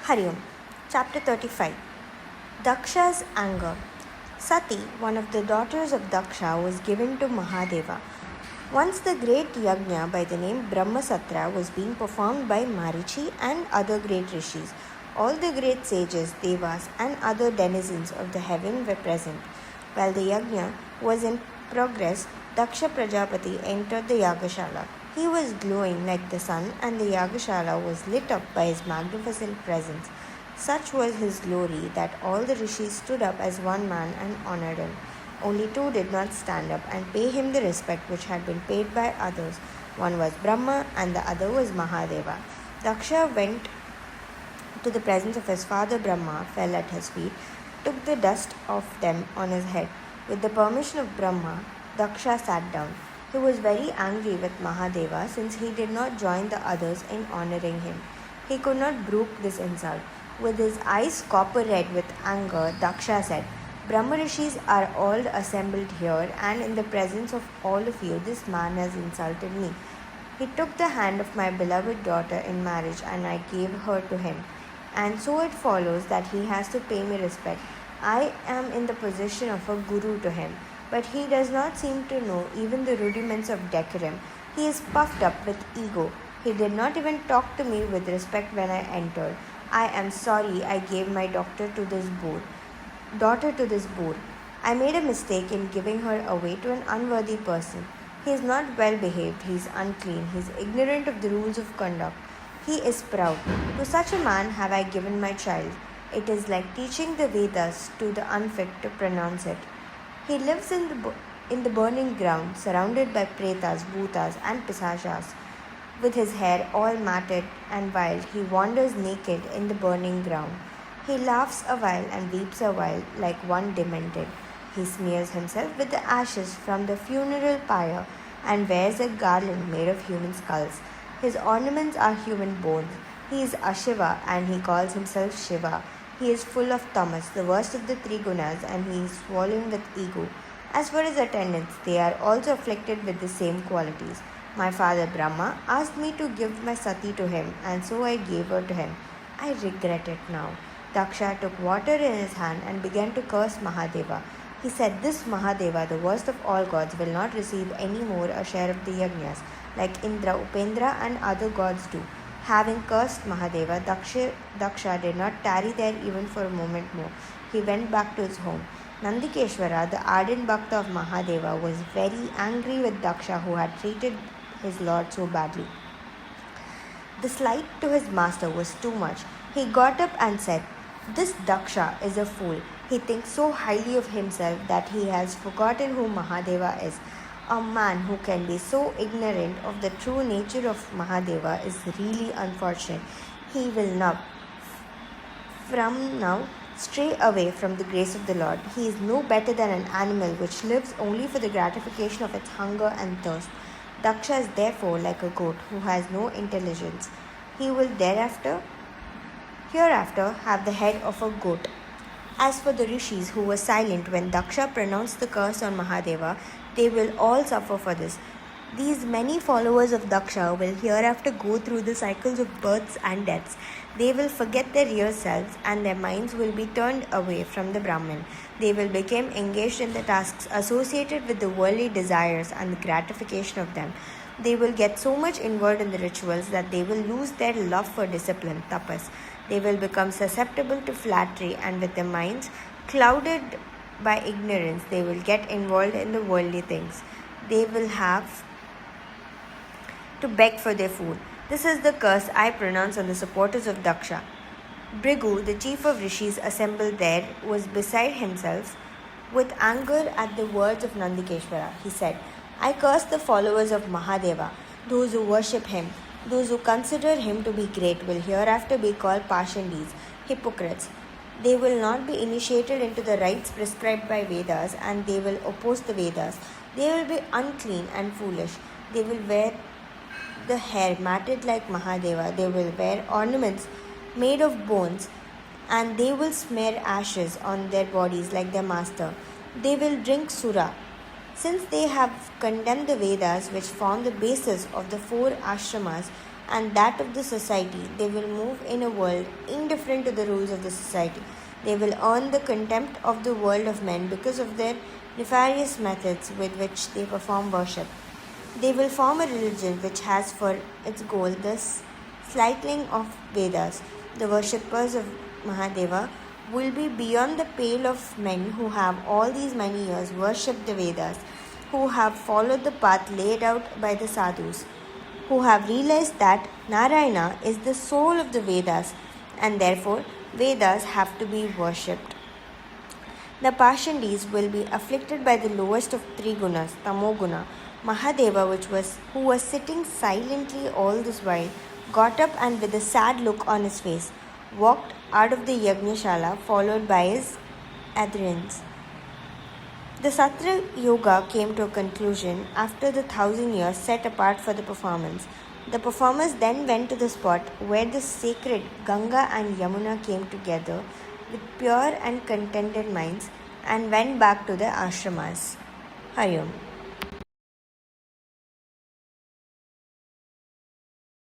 Hari Om. Chapter 35. Daksha's anger. Sati, one of the daughters of Daksha, was given to Mahadeva. Once the great yajna by the name Brahmasatra was being performed by Marichi and other great rishis. All the great sages, devas, and other denizens of the heaven were present. While the yajna was in progress, Daksha Prajapati entered the Yagashala. He was glowing like the sun, and the Yagashala was lit up by his magnificent presence. Such was his glory that all the rishis stood up as one man and honored him. Only two did not stand up and pay him the respect which had been paid by others. One was Brahma and the other was Mahadeva. Daksha went to the presence of his father Brahma, fell at his feet, took the dust of them on his head. With the permission of Brahma, Daksha sat down. He was very angry with Mahadeva since he did not join the others in honoring him. He could not brook this insult. With his eyes copper red with anger, Daksha said, Brahma Rishis are all assembled here, and in the presence of all of you, this man has insulted me. He took the hand of my beloved daughter in marriage, and I gave her to him. And so it follows that he has to pay me respect. I am in the position of a guru to him, but he does not seem to know even the rudiments of decorum. He is puffed up with ego. He did not even talk to me with respect when I entered. I am sorry I gave my daughter to this boor. I made a mistake in giving her away to an unworthy person. He is not well behaved, he is unclean, he is ignorant of the rules of conduct. He is proud. To such a man have I given my child. It is like teaching the Vedas to the unfit to pronounce it. He lives in the burning ground, surrounded by pretas, bhutas, and pisashas. With his hair all matted and wild, he wanders naked in the burning ground. He laughs a while and weeps a while like one demented. He smears himself with the ashes from the funeral pyre and wears a garland made of human skulls. His ornaments are human bones. He is Ashiva and he calls himself Shiva. He is full of tamas, the worst of the three gunas, and he is swollen with ego. As for his attendants, they are also afflicted with the same qualities. My father Brahma asked me to give my sati to him, and so I gave her to him. I regret it now. Daksha took water in his hand and began to curse Mahadeva. He said, This Mahadeva, the worst of all gods, will not receive any more a share of the yajnas, like Indra, Upendra, and other gods do. Having cursed Mahadeva, Daksha did not tarry there even for a moment more. He went back to his home. Nandikeshwara, the ardent bhakta of Mahadeva, was very angry with Daksha, who had treated his lord so badly. The slight to his master was too much. He got up and said, This Daksha is a fool. He thinks so highly of himself that he has forgotten who Mahadeva is. A man who can be so ignorant of the true nature of Mahadeva is really unfortunate. He will from now, stray away from the grace of the Lord. He is no better than an animal which lives only for the gratification of its hunger and thirst. Daksha is therefore like a goat who has no intelligence. He will hereafter have the head of a goat. As for the rishis who were silent when Daksha pronounced the curse on Mahadeva, they will all suffer for this. These many followers of Daksha will hereafter go through the cycles of births and deaths. They will forget their real selves and their minds will be turned away from the Brahman. They will become engaged in the tasks associated with the worldly desires and the gratification of them. They will get so much involved in the rituals that they will lose their love for discipline, tapas. They will become susceptible to flattery, and with their minds clouded by ignorance, they will get involved in the worldly things. They will have to beg for their food. This is the curse I pronounce on the supporters of Daksha. Bhrigu, the chief of rishis assembled there, was beside himself with anger at the words of Nandikeshwara. He said, I curse the followers of Mahadeva. Those who worship him, those who consider him to be great will hereafter be called Pashandis, hypocrites. They will not be initiated into the rites prescribed by Vedas, and they will oppose the Vedas. They will be unclean and foolish. They will wear the hair matted like Mahadeva. They will wear ornaments made of bones, and they will smear ashes on their bodies like their master. They will drink sura, Since they have condemned the Vedas, which form the basis of the 4 ashramas and that of the society, they will move in a world indifferent to the rules of the society. They will earn the contempt of the world of men because of their nefarious methods with which they perform worship. They will form a religion which has for its goal the slighting of Vedas. The worshippers of Mahadeva will be beyond the pale of men who have all these many years worshipped the Vedas, who have followed the path laid out by the sadhus, who have realized that Narayana is the soul of the Vedas and therefore Vedas have to be worshipped. The Pashandis will be afflicted by the lowest of 3 gunas, Tamoguna. Mahadeva, who was sitting silently all this while, got up and with a sad look on his face, walked out of the Yajnashala followed by his adherents. The Satra Yoga came to a conclusion after the 1,000 years set apart for the performance. The performers then went to the spot where the sacred Ganga and Yamuna came together with pure and contented minds and went back to their ashramas. Hari Om.